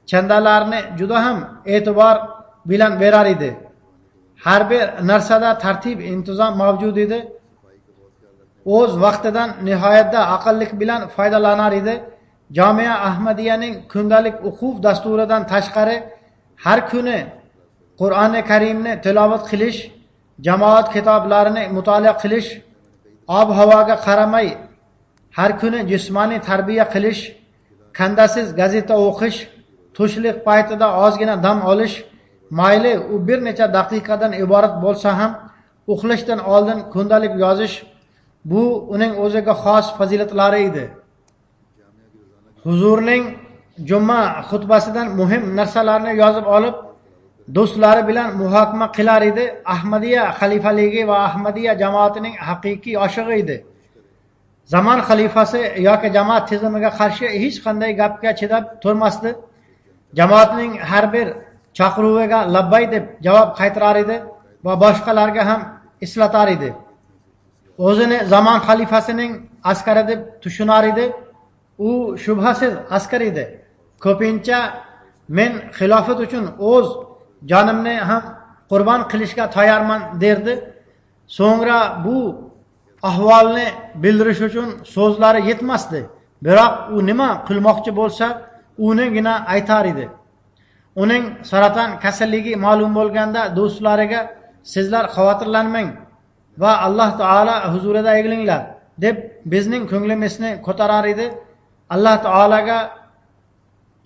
Chandalarni juda ham e'tibor bilan berar edi. Har bir narsada tartib, intizom mavjud edi. o'z vaqtidan nihoyatda aqllik bilan foydalanar edi. Jamia Ahmadiyaning kundalik o'quv dasturidan tashqari har kuni Qur'oni Karimni tilovat qilish, jamoat kitoblarini mutolaa qilish, ob-havoga qaramay har kuni jismoniy tarbiya qilish, kandasiz gazeta o'qish, tushlik paytida ozgina dam olish, mayli u bir necha daqiqadan iborat bo'lsa ham uxlashdan oldin kundalik yozish, bu uning o'ziga xos fazilatlari edi. Huzurning juma xutbasidan muhim narsalarni yozib olib, do'stlari bilan muhokama qilar edi. Ahmadiya xalifaligi va Ahmadiya jamoatining haqiqiy oshig'i edi. Zaman xalifasi yoki jamoat tizimiga qarshi hech qanday gapga chidab turmasdi. Jamoatning har bir chaqiruviga labbay deb javob qaytarar edi va boshqalarga ham eslatar edi. O'zini zaman xalifasining askari deb tushunar edi. U shubhasiz askar edi. Ko'pincha men xilofat uchun o'z jonimni ham qurbon qilishga tayyorman derdi. So'ngra bu ahvolni bildirish uchun so'zlari yetmasdi. Biroq u nima qilmoqchi bo'lsa, unigina aytar edi. Uning saraton kasalligi ma'lum bo'lganda do'stlariga sizlar xavotirlanmang va Alloh taolo huzurida egilinglar deb bizning ko'nglimizni ko'tarar edi. Alloh taolaga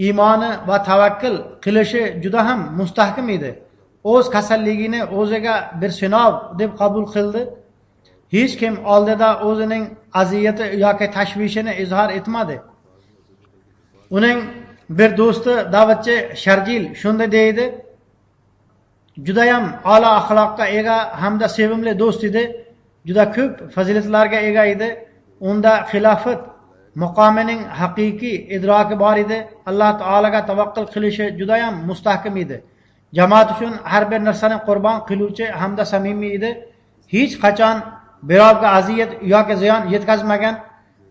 iymoni va tavakkul qilishi juda ham mustahkam edi. O'z kasalligini o'ziga bir sinov deb qabul qildi. Hech kim oldida o'zining aziyati yoki tashvishini izhor etmadi. Uning bir do'sti da'vatchi Sharjil shunday deydi: juda ham a'lo axloqqa ega hamda sevimli do'st edi. Juda ko'p fazilatlarga ega edi. Unda xilofat maqomining haqiqiy idroki bor edi. Alloh taolaga tavakkul qilishi juda ham mustahkam edi. Jamoat uchun har bir narsani qurbon qiluvchi hamda samimiy edi. Hech qachon birovga aziyat yoki ziyon yetkazmagan,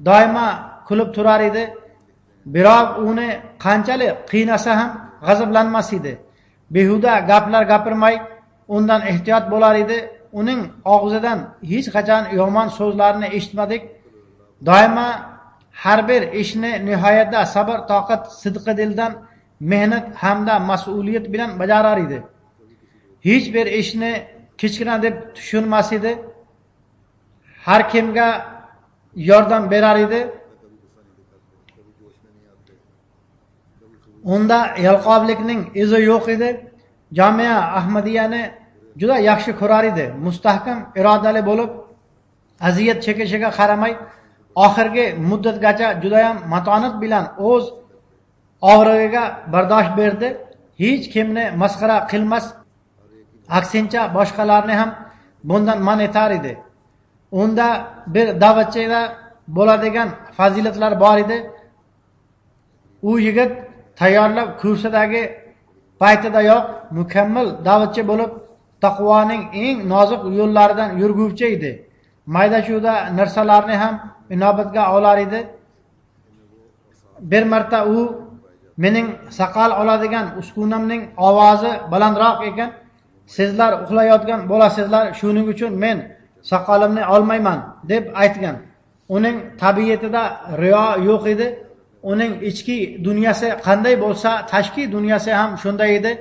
doimo kulib turar edi. Birov uni qanchalik qiynasa ham g'azablanmas edi. Behuda gaplar gapirmay, undan ehtiyot bo'lar edi. Uning og'zidan hech qachon yomon so'zlarni eshitmadik. Doimo har bir ishni nihoyatda sabr, toqat, sidqi dildan, mehnat hamda mas'uliyat bilan bajarar edi. Hech bir ishni kichkina deb tushunmas edi. Har kimga yordam berar edi. Unda yalqovlikning izi yo'q edi. Jamia Ahmadiyani juda yaxshi ko'rar edi. Mustahkam irodali bo'lib, aziyat chekishiga qaramay, oxirgi muddatgacha juda ham matonat bilan o'z og'rig'iga bardosh berdi. Hech kimni masxara qilmas, aksincha boshqalarni ham bundan man etar edi. Unda bir da'vatchida bo'ladigan fazilatlar bor edi. U yigit tayyorlab kursidagi paytidayoq mukammal da'vatchi bo'lib, taqvoning eng nozik yo'llaridan yurguvchi edi. Mayda-chuyda narsalarni ham inobatga olar edi. Bir marta u mening saqal oladigan uskunamning ovozi balandroq ekan, sizlar uxlayotgan bo'lasizlar, shuning uchun men saqolimni olmayman deb aytgan. Uning tabiatida riyo yo'q edi. Uning ichki dunyosi qanday bo'lsa, tashqi dunyosi ham shunday edi.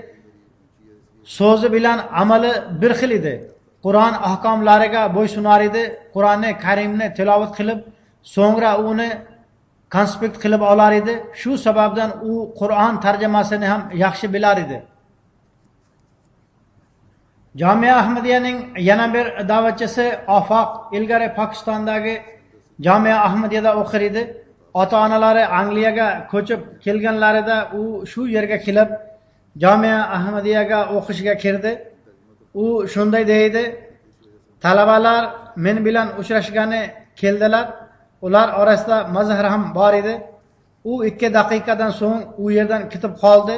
So'zi bilan amali bir xil edi. Qur'on ahkomlariga bo'ysunar edi. Qur'onni Karimni tilovat qilib, so'ngra uni konspekt qilib olar edi. Shu sababdan u Qur'on tarjimasini ham yaxshi bilar edi. Jamia Ahmadiyaning yana bir da'vatchisi Ofoq ilgari Pokistondagi Jamia Ahmadiyada o'qir edi. Ota-onalari Angliyaga ko'chib kelganlarida u shu yerga kelib Jamia Ahmadiyaga o'qishga kirdi. U shunday deydi: talabalar men bilan uchrashgani keldilar. Ular orasida mazhar ham bor edi. U 2 daqiqadan so'ng u yerdan ketib qoldi.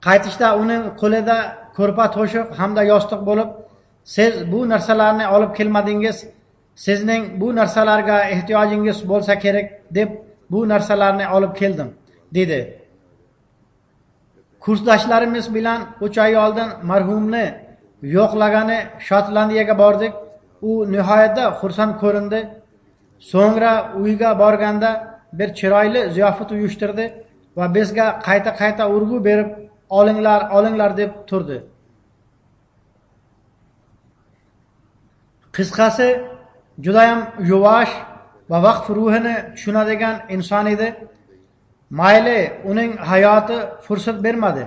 Qaytishda uning qo'lida ko'rpa to'shiq hamda yostiq bo'lib, siz bu narsalarni olib kelmadingiz. Sizning bu narsalarga ehtiyojingiz bo'lsa kerak deb bu narsalarni olib keldim, dedi. Kursdoshlarimiz bilan 3 oy oldin marhumni yo'qlagani Shotlandiyaga bordik. U nihoyatda xursand ko'rindi. So'ngra uyga borganda bir chiroyli ziyofat uyushtirdi va bizga qayta urg'u berib, olinglar deb turdi. Qisqasi, judayam yuvosh va vaqf ruhini tushunadigan inson edi. Mayli, uning hayoti fursat bermadi.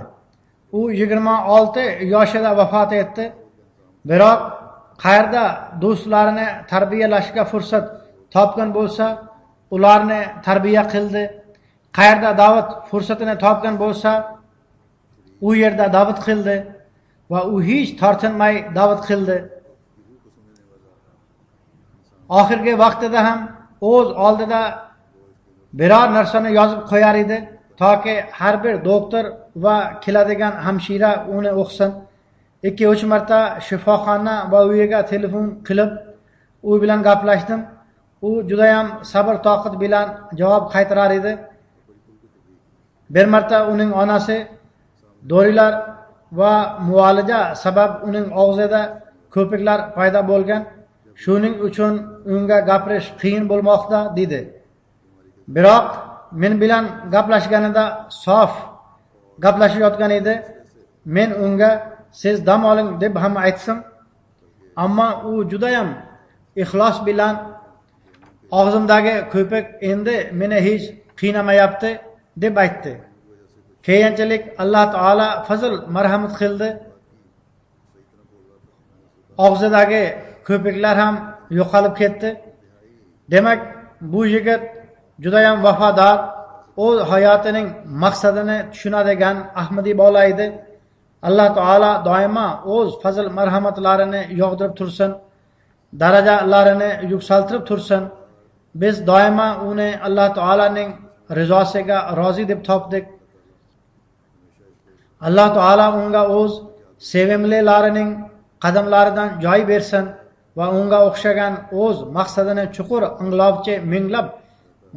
U 26 yoshida vafot etdi. Biroq qayerda do'stlarini tarbiyalashga fursat topgan bo'lsa, ularni tarbiya qildi. Qayerda da'vat fursatini topgan bo'lsa, u yerda da'vat qildi va u hech tortinmay da'vat qildi. Oxirgi vaqtida ham o'z oldida biror narsani yozib qo'yar edi, toki har bir doktor va keladigan hamshira uni o'qisin. 2-3 marta shifoxona va uyiga telefon qilib, u bilan gaplashdim. U juda ham sabr toqat bilan javob qaytarar edi. Bir marta uning onasi dorilar va muolaja sabab uning og'zida ko'piklar paydo bo'lgan. Shuning uchun unga gapirish qiyin bo'lmoqda dedi. Biroq men bilan gaplashganida sof gaplashayotgan edi. Men unga siz dam oling deb ham aytdim. Ammo u juda ham ixlos bilan og'zimdagi ko'pik endi meni hech qiynamayapti deb aytdi. Keyinchalik Alloh taolo fazl marhamat qildi. Og'zidagi ko'piklar ham yo'qolib ketdi. Demak, bu yigit juda ham vafodor, o'z hayotining maqsadini tushunadigan Ahmadiy bola edi. Alloh taolo doimo o'z fazl marhamatlarini yog'dirib tursin, darajalarini yuksaltirib tursin. Biz doimo uni Alloh taolaning rizosiga rozi deb topdik. Alloh taolo unga o'z sevimlilarining qadamlaridan joy bersin va unga o'xshagan o'z maqsadini chuqur anglovchi minglab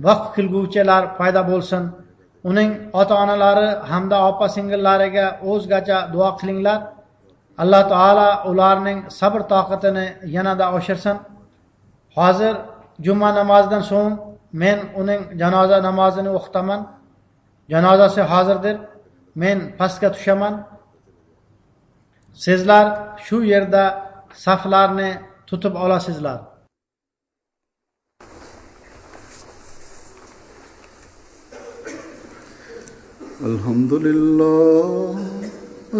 vaqf qilguvchilar paydo bo'lsin. Uning ota-onalari hamda opa-singillariga o'zgacha duo qilinglar. Alloh taolo ularning sabr toqatini yanada oshirsin. Hozir juma namozidan so'ng men uning janoza namozini o'qitaman. Janozasi hozirdir. Men pastga tushaman. Sizlar shu yerda saflarni tutib olasizlar.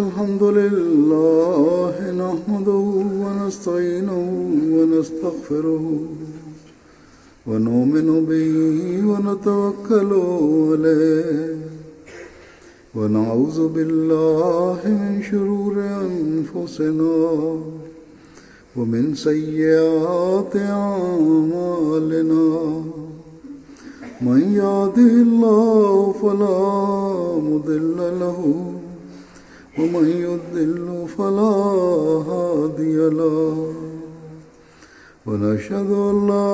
Alhamdulillah nahmaduhu wa nasta'inuhu wa nastaghfiruhu wa nu'minu bihi wa natawakkalu alayhi wa na'udzu billahi min shururi anfusina wa min sayyiati a'malina. من يهده الله فلا مضل له ومن يضلل فلا هادي له ونشهد أن لا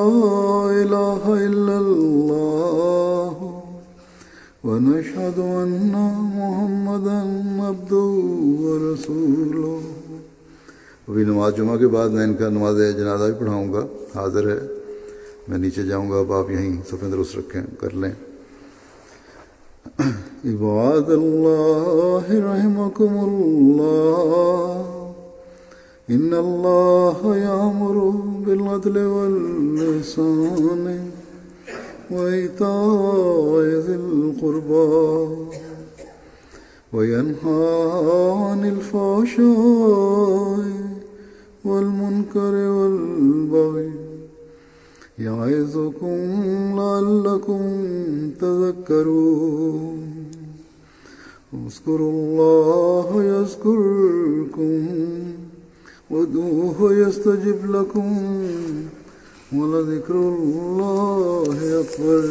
إله إلا الله ونشهد أن محمدا عبده ورسوله. अभी नमाज जुमा के बाद मैं इनका नमाज जनाजा भी पढ़ाऊँगा, हाजिर है. मैं नीचे जाऊंगा, अब आप यहीं सफ़े दुरुस्त रखें कर लें. इबादल्लाह रहमकुमुल्लाह इन्नल्लाह यामुरु बिल अदलि वल इहसानि व इताइ ज़िल क़ुर्बा व यन्हा अनिल फ़हशाइ वल मुनकरि वल बग़य يعظكم لعلكم تذكرون. اذكروا الله يذكركم وادعوه يستجب لكم ولذكر الله أكبر.